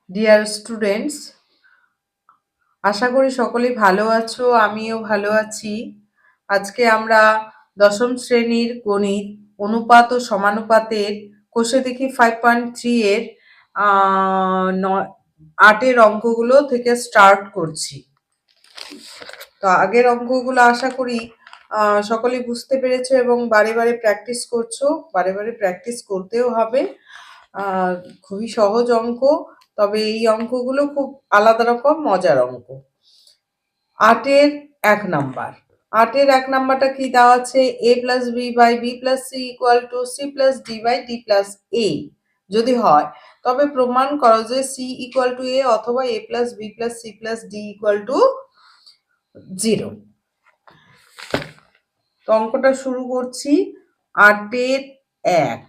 Dear students, আশা করি সকলেই ভালো আছো, আমিও ভালো আছি। আজকে আমরা দশম শ্রেণীর গণিত অনুপাত ও সমানুপাতের কোষে দেখি 5.3 এর 8 অঙ্কগুলো থেকে স্টার্ট করছি। তো আগের অঙ্কগুলো আশা করি সকলেই বুঝতে পেরেছো এবং বারে বারে প্র্যাকটিস করছো। বারে বারে প্র্যাকটিস করতেও হবে। খুবই সহজ অঙ্ক, তবে এই অঙ্কগুলো খুব আলাদা রকম মজার অঙ্ক। 8-এর 1 নাম্বার। 8-এর 1 নাম্বারটা কি দেওয়া আছে? a plus B by B plus C equal to C plus D by D plus A যদি হয়, তবে প্রমাণ করো যে সি ইকুয়াল টু এ অথবা A plus B plus C plus D equal to 0। তো অঙ্কটা শুরু করছি। 8-এর 1,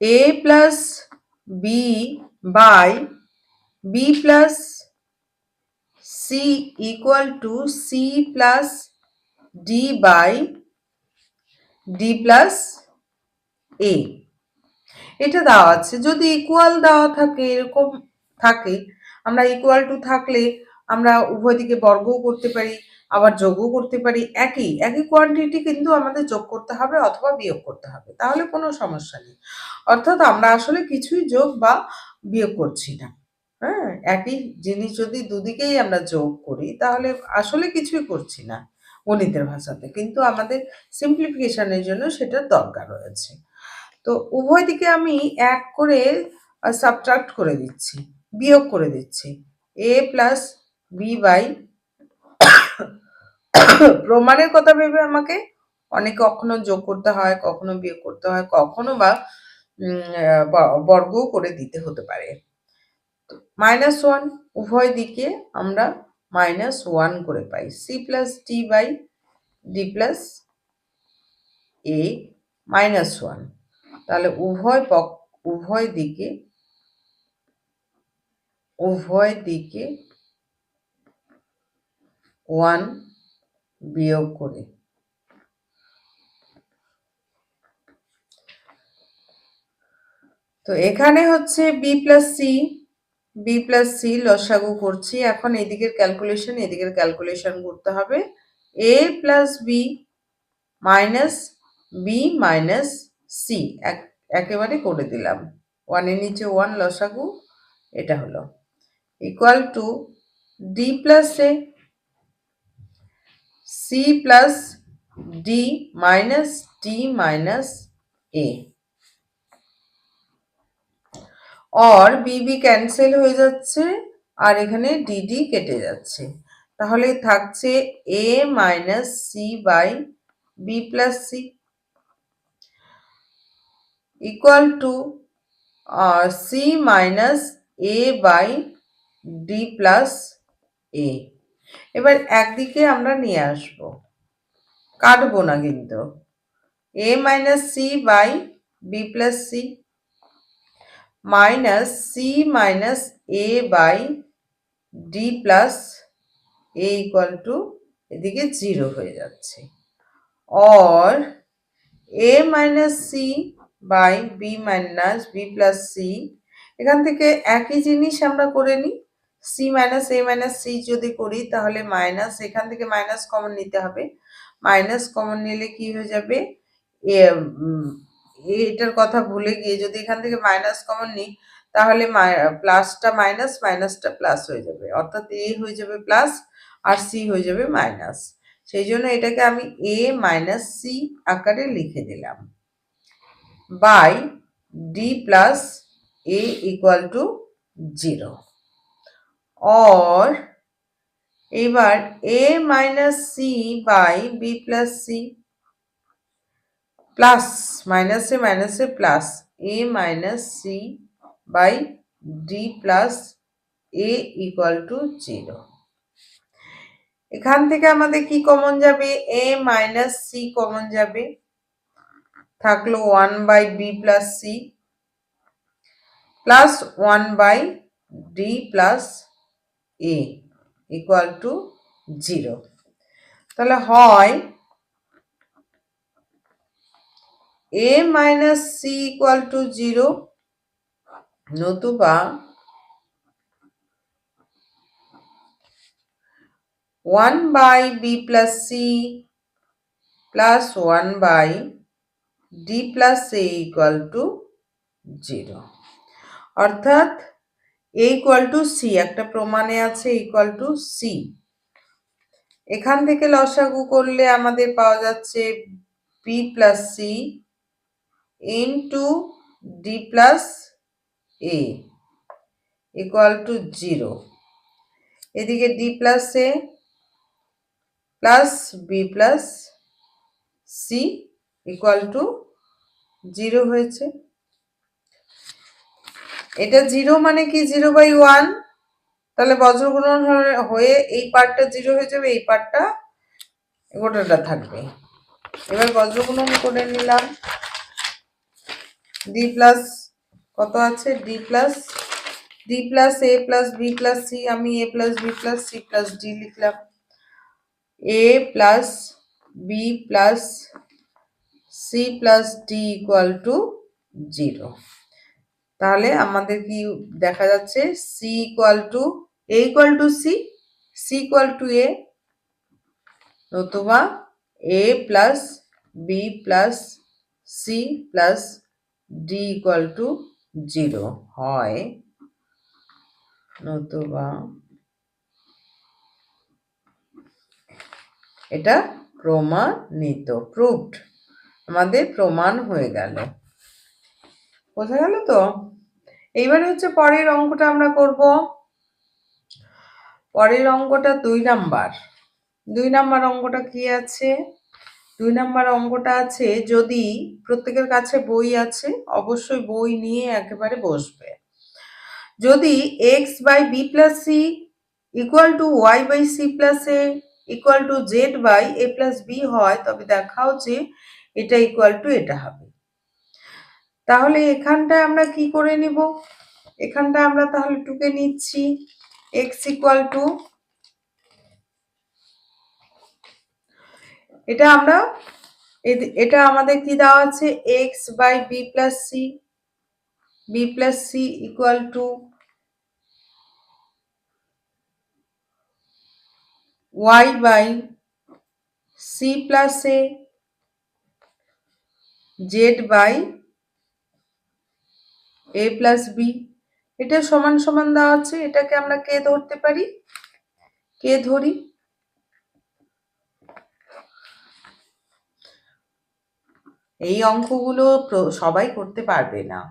a plus B by B plus C equal to C plus D by D plus A. এটা দেওয়া আছে। যদি ইকুয়াল দেওয়া থাকে, এরকম থাকে, আমরা ইকুয়াল টু থাকলে আমরা উভয় দিকে বর্গও করতে পারি, আবার যোগও করতে পারি। একই কোয়ান্টিটি কিন্তু আমাদের যোগ করতে হবে অথবা বিয়োগ করতে হবে, তাহলে কোনো সমস্যা নেই। অর্থাৎ আমরা আসলে কিছুই যোগ বা বিয়োগ করছি না। হ্যাঁ, একই জিনিস যদি দুদিকেই আমরা যোগ করি তাহলে আসলে কিছুই করছি না গণিতের ভাষাতে, কিন্তু আমাদের সিম্পলিফিকেশনের জন্য সেটার দরকার রয়েছে। তো উভয় দিকে আমি 1 করে সাবট্রাক্ট করে দিচ্ছি, বিয়োগ করে দিচ্ছি। a প্লাস বি বাই, প্রমাণের কথা ভেবে আমাকে অনেক কখনো যোগ করতে হয়, কখনো বিয়োগ করতে হয়, কখনো বা বর্গও করে দিতে হতে পারে। -1 উভয় দিকে আমরা -1 করে পাই। C plus D by D plus A -1। তাহলে উভয় দিকে 1 বিয়োগ করে। তো এখানে হচ্ছে বি প্লাস সি লসাগু করছি। এখন এদিকের ক্যালকুলেশন করতে হবে। A plus B minus B minus C একেবারে করে দিলাম। 1 এর নিচে 1 লসাগু, এটা হলো equal to D plus A C plus D minus A. और বিবি ক্যান্সেল হয়ে যাচ্ছে আর এখানে ডিডি কেটে যাচ্ছে, তাহলে থাকছে A minus C by B plus C equal to C minus A by D plus A. এবার একদিকে আমরা নিয়ে আসবো, কাটবো না কিন্তু। A minus C by B plus C minus C minus A by D plus A equal to এদিকে 0 হয়ে যাচ্ছে, और a minus C by B minus B plus C. এখান থেকে একই জিনিস আমরা করে নিই। C minus A minus C যদি করি তাহলে মাইনাস, এখান থেকে মাইনাস কমন নিতে হবে। মাইনাস কমন নিলে কি হয়ে যাবে? এটার কথা ভুলে গিয়ে যদি এখান থেকে মাইনাস কমন নিই তাহলে প্লাসটা মাইনাস, মাইনাসটা প্লাস হয়ে যাবে, অর্থাৎ এ হয়ে যাবে প্লাস আর সি হয়ে যাবে মাইনাস। সেই জন্য এটাকে আমি এ মাইনাস সি আকারে লিখে দিলাম by D plus A equal to 0। और এবার A minus C by B plus C plus মাইনাসে plus A minus C by D plus A equal to 0। এখান থেকে আমাদের কি কমন যাবে? এ মাইনাস সি কমন যাবে, থাকলো 1 by B plus C plus 1 by D plus A equal to 0। তাহলে হয় a minus c equal to 0, নতুবা 1 by b plus c plus 1 by d plus a equal to 0, অর্থাৎ a equal to c একটা প্রমাণে আছে equal to c। এখান থেকে লসাগু করলে আমাদের পাওয়া যাচ্ছে b plus c into d plus a equal to 0, এদিকে d plus a plus b plus c equal to 0 হয়েছে। এটা 0 মানে কি 0/1, তাহলে বজ্রগুণন হয়ে এই পার্টটা 0 হয়ে যাবে, এই পার্টটা গোটাটা থাকবে। এবার বজ্রগুণন করে নিলাম। d প্লাস কত আছে d plus a plus b plus c, আমি a plus b plus c plus d লিখলাম। a plus b plus c plus d equal to 0। তাহলে আমাদের কি দেখা যাচ্ছে c equal two a equal to c, c equal two a, নতুবা a plus b plus c plus d equal to 0 হয়, নতুবা এটা প্রমাণিত, প্রুভড, আমাদের প্রমাণ হয়ে গেল। বোঝা গেল তো? এইবার হচ্ছে পরের অঙ্কটা আমরা করব। পরের অঙ্কটা 2 নাম্বার। 2 নাম্বার অঙ্কটা কি আছে? 2 নাম্বার অঙ্কটা আছে, যদি প্রত্যেকের কাছে বই আছে অবশ্যই বই নিয়ে একেবারে বসবে। যদি x by b plus c equal to y by c plus a equal to z by a plus b হয়, তবে দেখাও যে এটা ইকুয়াল টু এটা হবে। তাহলে এখানটায় আমরা কি করে নিব? এখানটা আমরা তাহলে টুকে নিচ্ছি x ইকুয়াল টু, এটা আমরা এটা আমাদের কি দেওয়া আছে x by b plus c equal to y by c plus a z by a plus b, এটা সমান সমান দেওয়া আছে। এটাকে আমরা কে ধরতে পারি? কে ধরি? এই অঙ্কগুলো সবাই করতে পারবে না,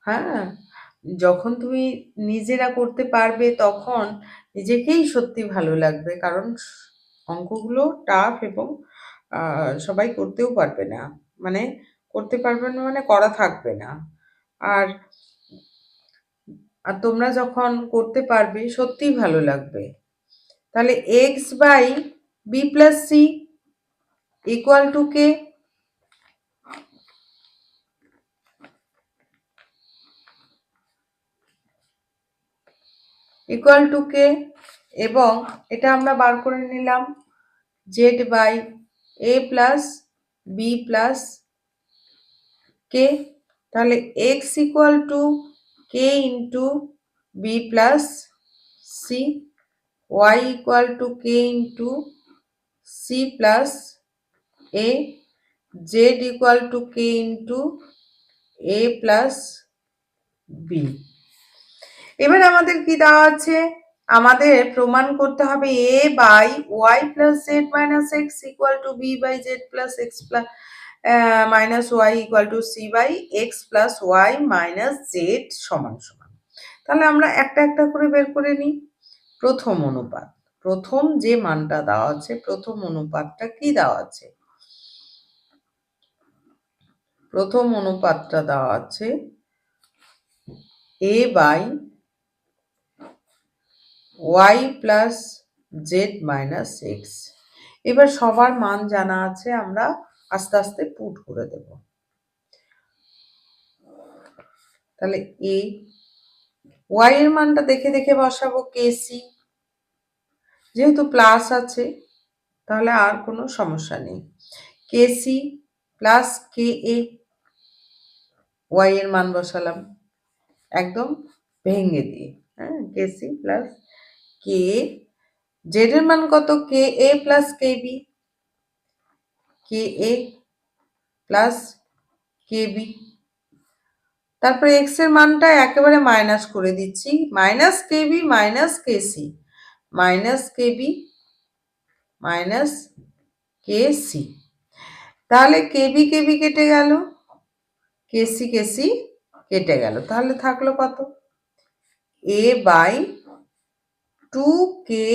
হ্যাঁ। যখন তুমি নিজেরা করতে পারবে তখন নিজেকেই সত্যি ভালো লাগবে, কারণ অঙ্কগুলো টাফ এবং সবাই করতেও পারবে না, মানে করতে পারবে না মানে করা থাকবে না। আর তোমরা যখন করতে পারবে সত্যিই ভালো লাগবে। তাহলে x by b plus C equal to K? Equal to K, এবং এটা আমরা বার করে নিলাম z by a plus b plus K. তাহলে x equal to K into B plus C, y equal to K into C plus A, z equal to K into A plus B. এবার আমাদের কি দেওয়া আছে? আমাদের প্রমাণ করতে হবে a by y plus Z minus X equal to B by Z plus X plus minus Y equal to C by X plus Y minus Z সমান সমান। তাহলে আমরা একটা একটা করে বের করে নিই। প্রথম অনুপাত, প্রথম যে মানটা দেওয়া আছে, প্রথম অনুপাতটা কি দেওয়া আছে? প্রথম অনুপাতটা দেওয়া আছে a by y plus Z minus X. এবার সবার মান জানা আছে, আমরা আস্তে আস্তে পুট করে দেব। তাহলে a, y এর মানটা দেখে দেখে বসাবো কেসি, যেহেতু প্লাস আছে তাহলে আর কোনো সমস্যা নেই। কেসি প্লাস কে এ ওয়াই এর মান বসালাম একদম ভেঙে দিয়ে, হ্যাঁ, কে সি প্লাস কে, জেড এর মান কত, কে এ প্লাস কে বি, কে এ প্লাস কে বি। তারপরে এক্স এর মানটা একেবারে মাইনাস করে দিচ্ছি, minus K B minus K C, minus K B minus K C. তাহলে কেবি কেবি কেটে গেল, কেসি কেসি কেটে গেল, তাহলে থাকলো কত, এ বাই 2 কে,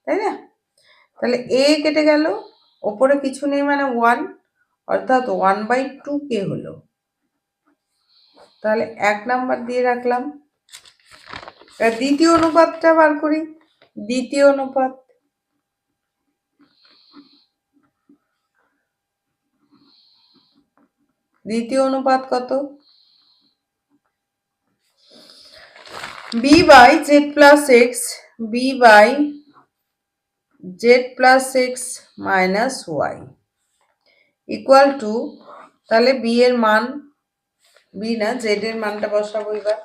তাই না? তাহলে এ কেটে গেল, ওপরে কিছু নেই মানে 1, অর্থাৎ 1/2 হলো। তাহলে 1 নাম্বার দিয়ে রাখলাম। দ্বিতীয় অনুপাতটা বার করি। দ্বিতীয় অনুপাত, দ্বিতীয় অনুপাত কত, B by Z plus X, B by Z plus X minus Y equal to, তাহলে বি এর মান, বি না জেড এর মানটা বসাবো এবার।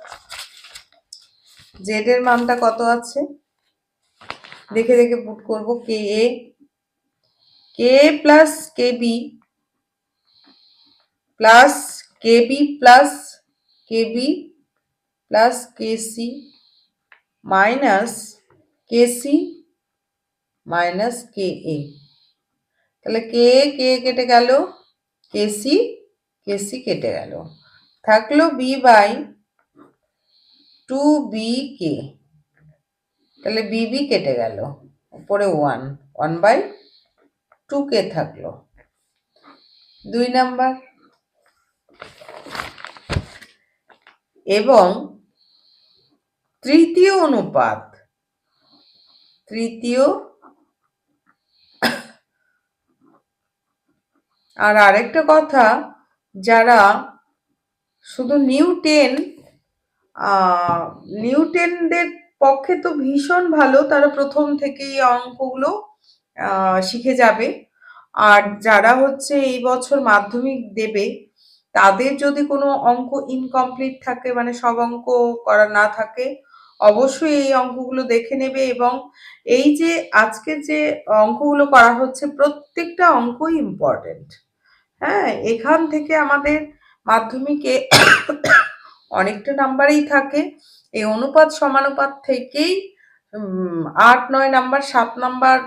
জেড এর মানটা কত আছে দেখে দেখে পুট করব, কে এ, k plus K B plus K B plus K B plus K C minus K C minus কে এ। তাহলে কে কে কেটে গেল, কে সি কেটে গেল, থাকলো বি বাই 2 কে। তাহলে বিবি কেটে গেল, উপরে 1/2 থাকলো। 2 নাম্বার, এবং তৃতীয় অনুপাত, তৃতীয়, আর আরেকটা কথা, যারা শুধু নিউটেনদের পক্ষে তো ভীষণ ভালো, তারা প্রথম থেকেই অঙ্কগুলো শিখে যাবে। আর যারা হচ্ছে এই বছর মাধ্যমিক দেবে, তাদের যদি কোনো অঙ্ক ইনকমপ্লিট থাকে, মানে সব অঙ্ক করা না থাকে, অবশ্যই এই অঙ্কগুলো দেখে নেবে। এবং এই যে আজকে যে অঙ্কগুলো করা হচ্ছে, প্রত্যেকটা অঙ্কই ইম্পর্টেন্ট। হ্যাঁ, এখান থেকে আমাদের মাধ্যমিকে অনেকটা নাম্বারই থাকে। এই অনুপাত সমানুপাত থেকেই 8, 9 নাম্বার, 7 নাম্বার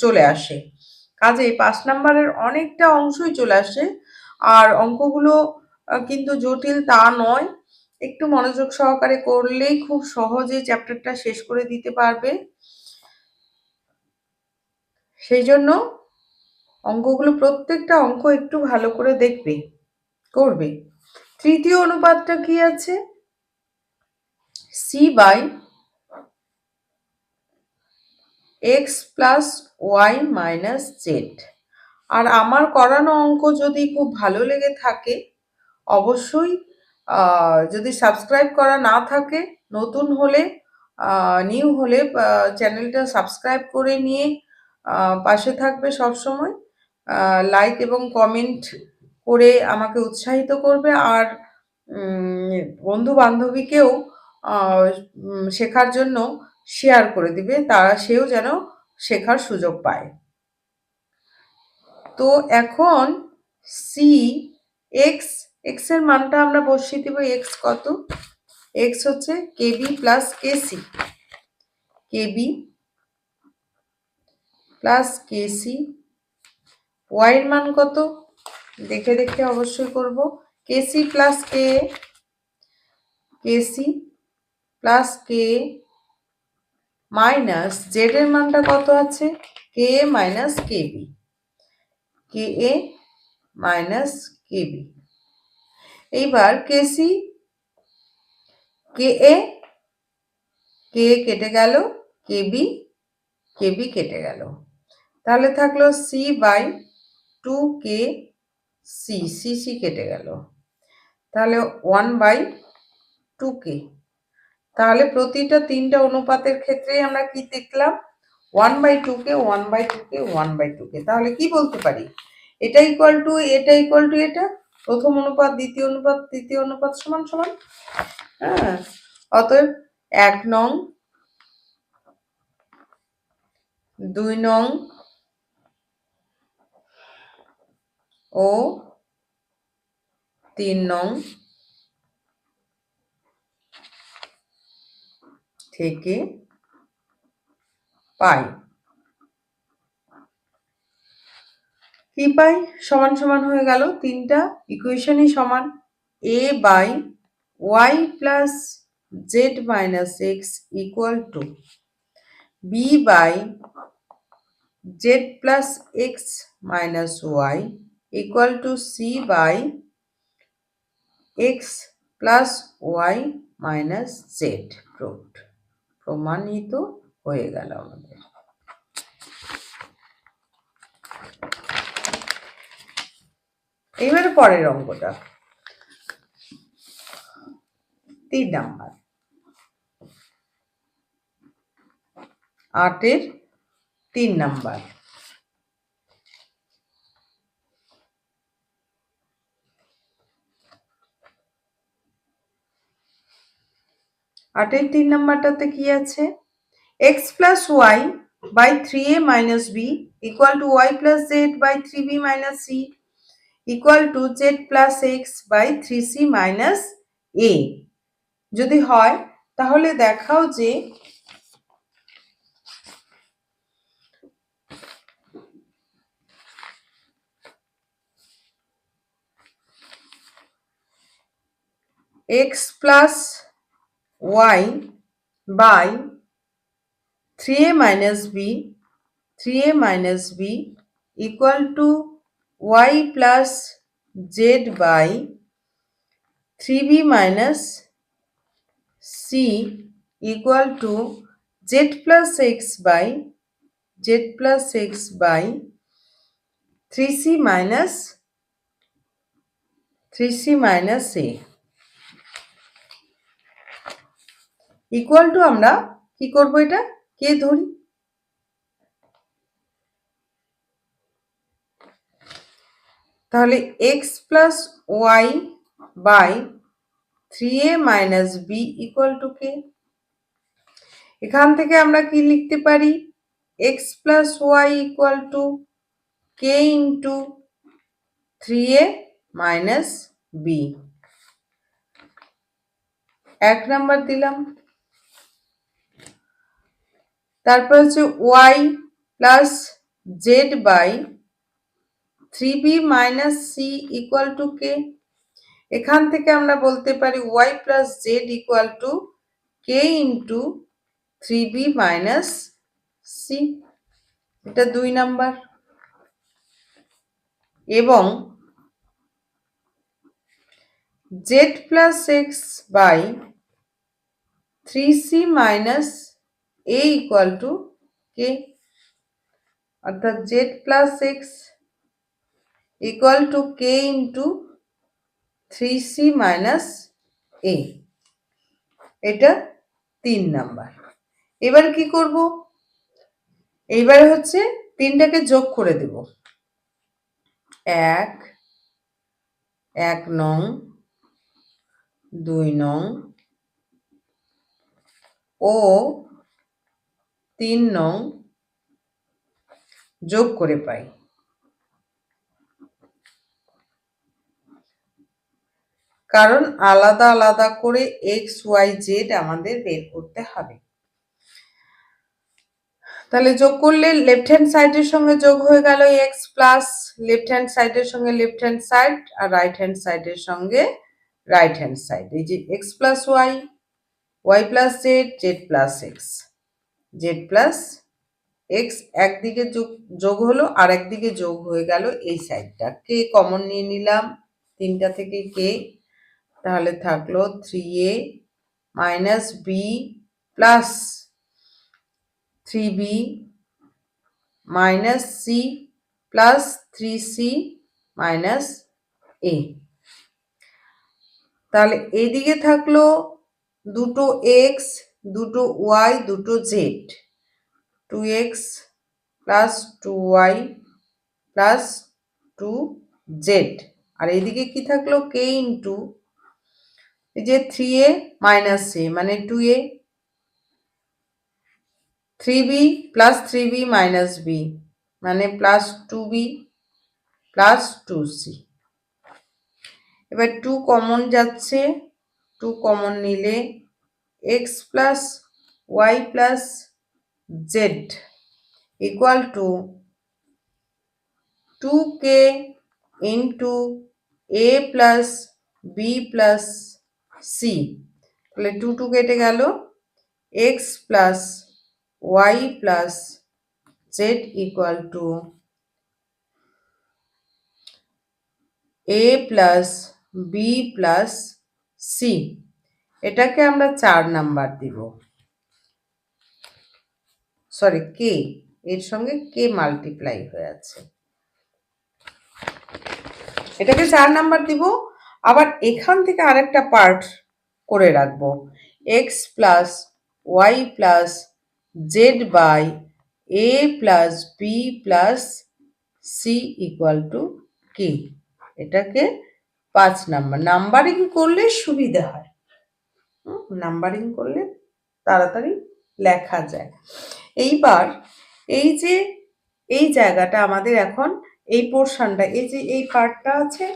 চলে আসে। কাজেই 5 নাম্বারের অনেকটা অংশই চলে আসে। আর অঙ্কগুলো কিন্তু জটিল তা নয়, একটু মনোযোগ সহকারে করলেই খুব সহজে চ্যাপ্টারটা শেষ করে দিতে পারবে। সেই জন্য অঙ্কগুলো, প্রত্যেকটা অঙ্ক একটু ভালো করে দেখবে, করবে। তৃতীয় অনুপাতটা কি আছে, C by X plus Y minus Z. আর আমার করানো অঙ্ক যদি খুব ভালো লেগে থাকে, অবশ্যই যদি সাবস্ক্রাইব করা না থাকে, নতুন হলে, নিউ হলে চ্যানেলটা সাবস্ক্রাইব করে নিয়ে পাশে থাকবে সবসময়, লাইক এবং কমেন্ট করে আমাকে উৎসাহিত করবে। আর বন্ধু বান্ধবীকেও শেখার জন্য শেয়ার করে দিবে, সেও যেন শেখার সুযোগ পায়। তো এখন সি এক্স, এক্স এর মানটা আমরা বসিয়ে দিব, এক্স কত, এক্স হচ্ছে কেবি প্লাস কেসি, কেবি প্লাস কেসি। ওয়াই এর মান কত দেখে দেখে অবশ্যই করব, কেসি প্লাস কে, কেসি প্লাস কে মাইনাস জেড এর মানটা কত আছে, কে মাইনাস কেবি, কে এ মাইনাস কেবি। এইবার কেসি, কে এ, কে কেটে গেল, কেবি কেটে গেল, তাহলে থাকলো সি বাই 2 সি, সি কেটে গেল, তাহলে 1/2। তাহলে প্রতিটা 3টা অনুপাতের ক্ষেত্রেই আমরা কি দেখলাম, 1/2 তাহলে কি বলতে পারি, এটা ইকুয়াল টু এটা ইকুয়াল টু এটা, প্রথম অনুপাত দ্বিতীয় অনুপাত তৃতীয় অনুপাত সমান সমান। হ্যাঁ, অতএব 1 নং 2 নং ও 3 নং থেকে পাই। কি পাই? সমান সমান হয়ে গেল, তিনটা ইকুয়েশনই সমান। a by y plus Z minus X equal to b by Z plus X minus Y equal to c by X plus Y minus Z proved. প্রমাণিত হয়ে গেল আমাদের। এবারে পরের অঙ্কটা 3 নাম্বার, 8-এর 3 নাম্বার। আটের 3 নাম্বারটাতে কি আছে? x plus y by 3a minus b equal to y plus z by 3b minus c equal to z plus x by 3c minus a যদি হয় তাহলে দেখাও যে x plus y by 3a minus b equal to y plus z by 3b minus c equal to z plus x by 3c minus a equal to আমরা কি করব? এটা কে ধরি? তাহলে x plus y by 3a minus b equal to k। এখান থেকে আমরা কি লিখতে পারি? x plus y equal to k into 3a minus b। 1 number দিলাম। তারপর হচ্ছে y plus z by 3b minus c equal to k। এখান থেকে আমরা বলতে পারি y plus z equal to k into 3b minus c। এটা 2 number. এবং z plus x by 3c minus a equal to k, অর্থাৎ z plus x equal to k into 3c minus a। এটা 3 number. এবার কি করব? এইবার হচ্ছে 3টাকে যোগ করে দেব। 1 নং 2 নং ও 3 নং যোগ করে পাই। কারণ আলাদা আলাদা করে x y z আমাদের বের করতে হবে। তাহলে যোগ করলে লেফট হ্যান্ড সাইডের সঙ্গে যোগ হয়ে গেল x প্লাস লেফট হ্যান্ড সাইডের সঙ্গে লেফট হ্যান্ড সাইড আর রাইট হ্যান্ড সাইডের সঙ্গে রাইট হ্যান্ড সাইড। এই যে x plus y, y plus z, z plus x, z plus x একদিকে যোগ হলো আর একদিকে যোগ হয়ে গেল এই সাইডটা। কে কমন নিয়ে নিলাম 3টা থেকে কে, তাহলে থাকলো 3a minus b plus 3b minus c plus 3c minus a। তাহলে এইদিকে থাকলো দুটো x, দুটো y, দুটো z, 2x plus 2y plus 2z আর এইদিকে কি থাকলো কে ইন্টু এই যে 3a মাইনাস a মানে 2a, 3b plus 3b minus b মানে প্লাস 2b প্লাস 2c। এবার 2 কমন যাচ্ছে, 2 কমন নিলে x plus y plus z equal two 2k into a plus b plus c। তাহলে 2 2 কেটে গেল, x plus y plus z equal two a plus b plus c। এটাকে আমরা 4 number দিব, sorry কে, এর সঙ্গে কে মাল্টিপ্লাই হয়ে আছে, এটাকে 4 নাম্বার দিব। আবার এখান থেকে আরেকটা পার্ট করে রাখবো, x plus Y plus Z by A plus B plus C equal to K. এটাকে 5 নাম্বার, নাম্বারিং করলে সুবিধা হয়, নাম্বারিং করলে তাড়াতাড়ি লেখা যায়। এইবার এই যে এই জায়গাটা আমাদের এখন এই পোর্শনটা, এই যে এই পার্টটা আছে,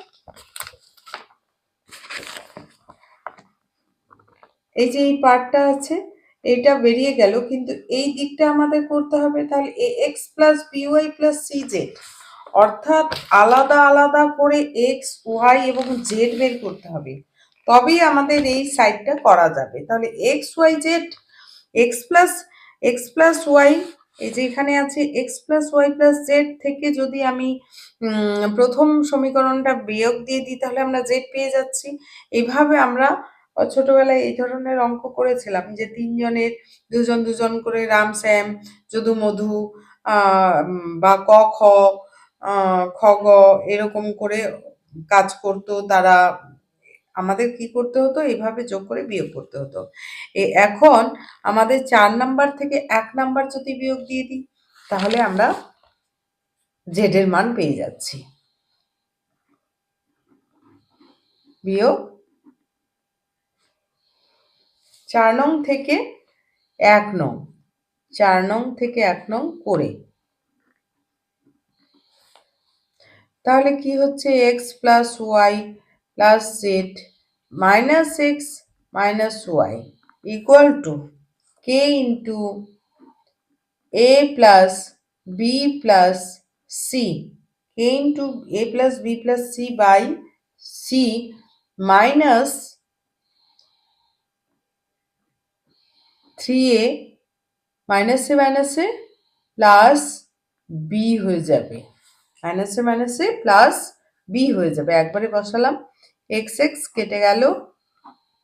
এই যে এই পার্টটা আছে এটা বেরিয়ে গেল, কিন্তু এই দিকটা আমাদের করতে হবে। তাহলে ax plus by plus cz, অর্থাৎ আলাদা আলাদা করে x y এবং z বের করতে হবে, তবেই আমাদের এই সাইডটা করা যাবে। তাহলে x y z, x plus y, এই যে এখানে আছে x plus Y plus Z থেকে যদি আমি প্রথম সমীকরণটা বিয়োগ দিয়ে দিই তাহলে আমরা জেড পেয়ে যাচ্ছি। এইভাবে আমরা ছোটবেলায় এই ধরনের অঙ্ক করেছিলাম যে 3 জনের 2 জন 2 জন করে রাম শ্যাম যদু মধু বা ক খ খ গ এরকম করে কাজ করতো তারা, আমাদের কি করতে হতো, এইভাবে যোগ করে বিয়োগ করতে হতো। এখন আমাদের 4 নাম্বার থেকে 1 নাম্বার যদি বিয়োগ দিয়ে দিই তাহলে আমরা জেড এর মান পেয়ে যাচ্ছি। বিয়োগ 4 নং থেকে 1 নং, 4 নং থেকে 1 নং করে, তাহলে কি হচ্ছে x plus Y plus Z minus X minus Y equal to K into a plus B plus C, K into a plus B plus C by C minus 3a, মাইনাসে মাইনাসে প্লাস বি হয়ে যাবে, মাইনাসে মাইনাসে plus B হয়ে যাবে, একবারে বসালাম, এক্স এক্স কেটে গেল,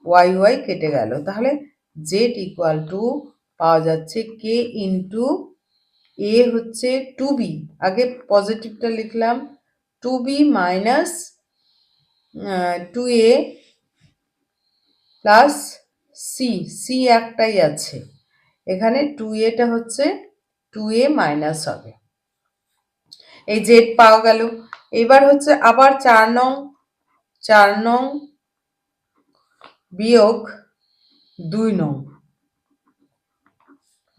ওয়াই ওয়াই কেটে গেল, তাহলে জেড ইকুয়াল টু পাওয়া যাচ্ছে কে ইন্টু এ হচ্ছে 2b, আগে পজিটিভটা লিখলাম 2b minus 2a plus C, C একটাই আছে এখানে, 2aটা হচ্ছে 2a মাইনাস হবে, এই জেড পাওয়া গেল। এবার হচ্ছে আবার 4 নং বিয়োগ 2 নং,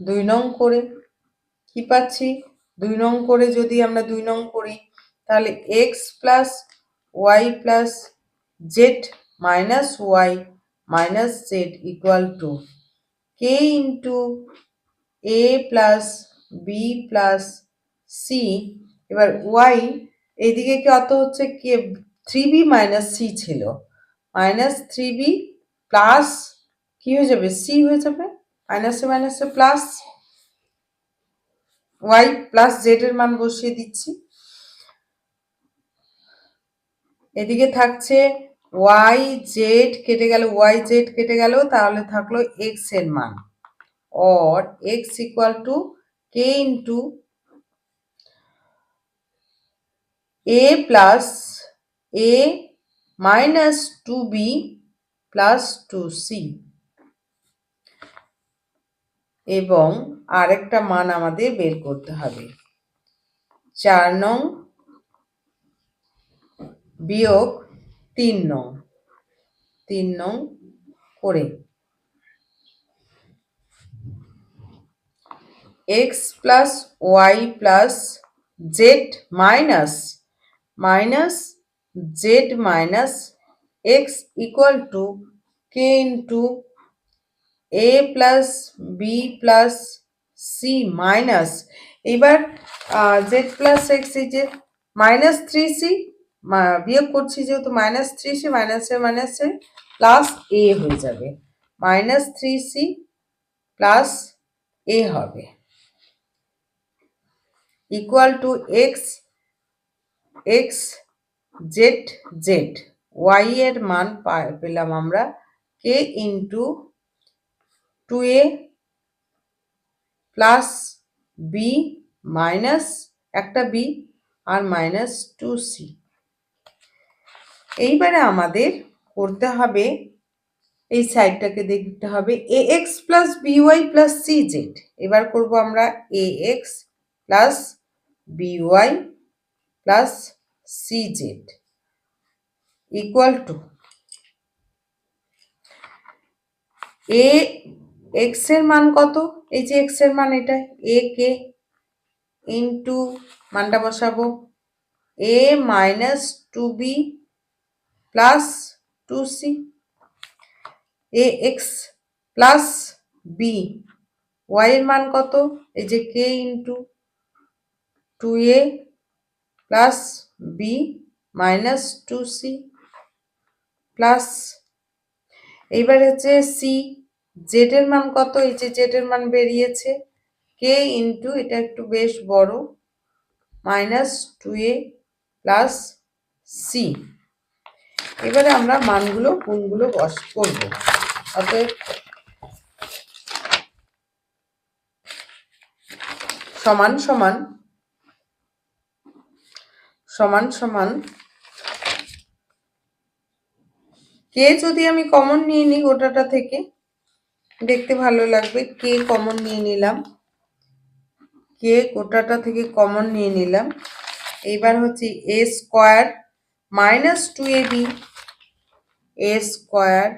2 নং করে কি পাচ্ছি, 2 নং করে যদি আমরা 2 নং করি তাহলে X plus Y plus Z minus Y minus Z equal to K into A plus B plus C. এবার ওয়াই এইদিকে কত হচ্ছে, কে 3b মাইনাস সি ছিল, মাইনাস 3b প্লাস কি হয়ে যাবে, সি হয়ে যাবে, মাইনাসে মাইনাসে প্লাস, ওয়াই প্লাস জেড এর মান বসিয়ে দিচ্ছি, এদিকে থাকছে ওয়াই জেড কেটে গেল, ওয়াই জেড কেটে গেল, তাহলে থাকলো এক্স এর মান, और x equal to k into a plus a minus 2b plus 2c, এবং আরেকটা মান আমাদের বের করতে হবে, 4 নং বিয়োগ 3 নং করে x plus y plus Z minus Z minus X equal to K into A plus B plus C minus, এবার জেড প্লাস এক্স এই যে -3c বিয়োগ করছি যেহেতু -3c মাইনাসে প্লাস এ হয়ে যাবে, -3c প্লাস এ হবে equal to X Z Y এর মান পেলাম আমরা K into 2a plus B minus একটা বি আর -2c। এইবারে আমাদের করতে হবে এই সাইডটাকে দেখতে হবে ax plus by plus cz। এবার করব আমরা ax plus by plus cz equal two x এর মান কত, এই যে x এর মান এটা a কে ইন্টু মানটা বসাবো a minus 2b plus 2c, ax plus b y এর মান কত, এই যে k into 2a plus b minus 2c plus, এইবার হচ্ছে c জেড এর মান কত, এই যে জেড এর মান বেরিয়েছে k ইন্টু এটা একটু বেশ বড় -2a প্লাস c। এবারে আমরা মানগুলো গুণগুলো করব, অতএব সমান সমান কে যদি আমি কমন নিয়ে নিই গোটাটা থেকে দেখতে ভালো লাগবে, কে কমন নিয়ে নিলাম, কে গোটাটা থেকে কমন নিয়ে নিলাম। এইবার হচ্ছে a square minus 2ab a square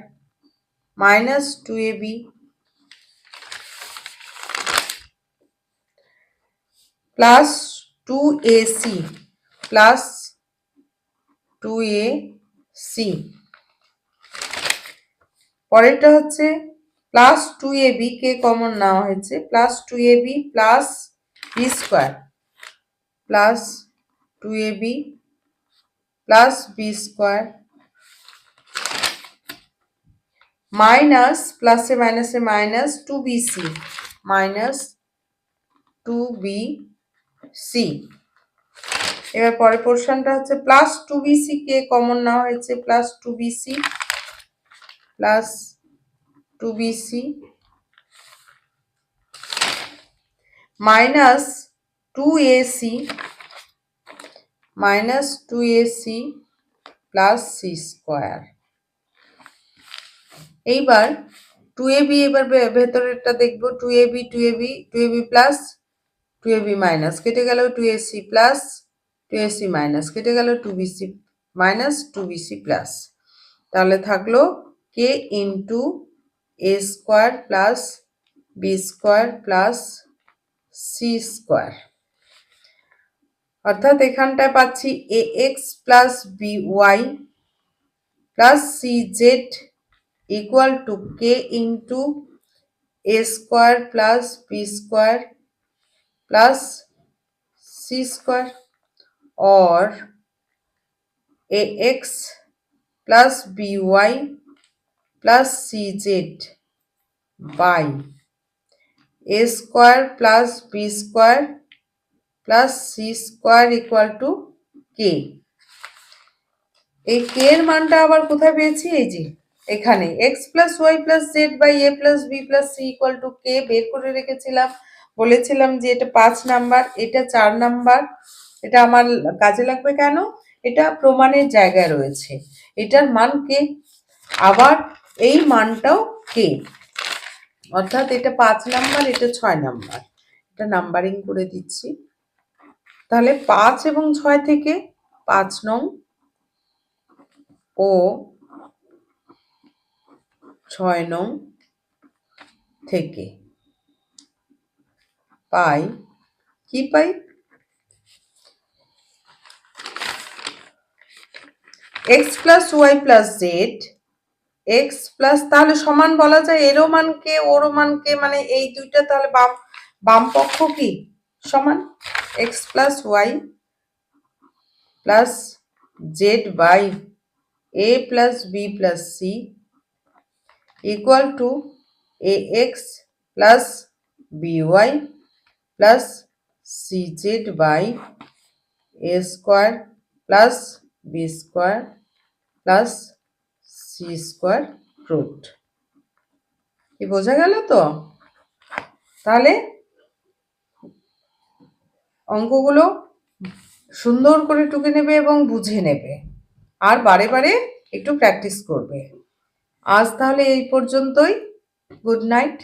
minus 2ab plus 2ac plus 2ac, পরেরটা হচ্ছে প্লাস 2ab কে কমন নেওয়া হয়েছে plus 2ab plus B square plus 2ab plus B square minus প্লাসে মাইনাসে মাইনাস 2bc মাইনাস 2bc। এবার পরের পোর্শনটা হচ্ছে প্লাস 2bc কে কমন নেওয়া হয়েছে plus 2bc plus 2bc minus 2ac plus c square. এইবার 2ab এবার ভেতরেরটা দেখবো 2ab প্লাস 2ab মাইনাস কেটে গেল 2ac প্লাস 2ac মাইনাস কেটে গেল 2bc মাইনাস 2bc প্লাস, তাহলে থাকলো k into a square plus b square plus c square, অর্থাৎ এখানটায় পাচ্ছি ax plus by plus cz equal to k into a square plus b square plus c square और ax plus by plus cz by a square plus b square plus c square equal to k। এই k এর মানটা আবার কোথায় পেয়েছি, এই যে এখানে x plus y plus z by a plus b plus c equal to k বের করে রেখেছিলাম, বলেছিলাম যে এটা 5 নাম্বার এটা 4 নাম্বার, এটা আমার কাজে লাগবে কেন, এটা প্রমাণের জায়গায় রয়েছে, এটার মান কে, আবার এই মানটাও কে, অর্থাৎ এটা 5 নাম্বার এটা 6 নাম্বার, এটা নাম্বারিং করে দিচ্ছি। তাহলে 5 এবং 6 থেকে 5 নং ও 6 নং থেকে পাই, কি পাই? X plus Y plus Z, X plus, তাহলে সমান বলা যায় এরও মানকে ওরও মানকে, মানে এই দুইটা তাহলে বাম পক্ষ কি সমান, X plus Y plus Z by A plus B plus C equal to A X plus B Y plus C Z by A square plus B square plus C square root. কি বোঝা গেল তো? তাহলে অঙ্কগুলো সুন্দর করে টুকে নেবে এবং বুঝে নেবে, আর বারে বারে একটু প্র্যাকটিস করবে। আজ তাহলে এই পর্যন্তই। Good night.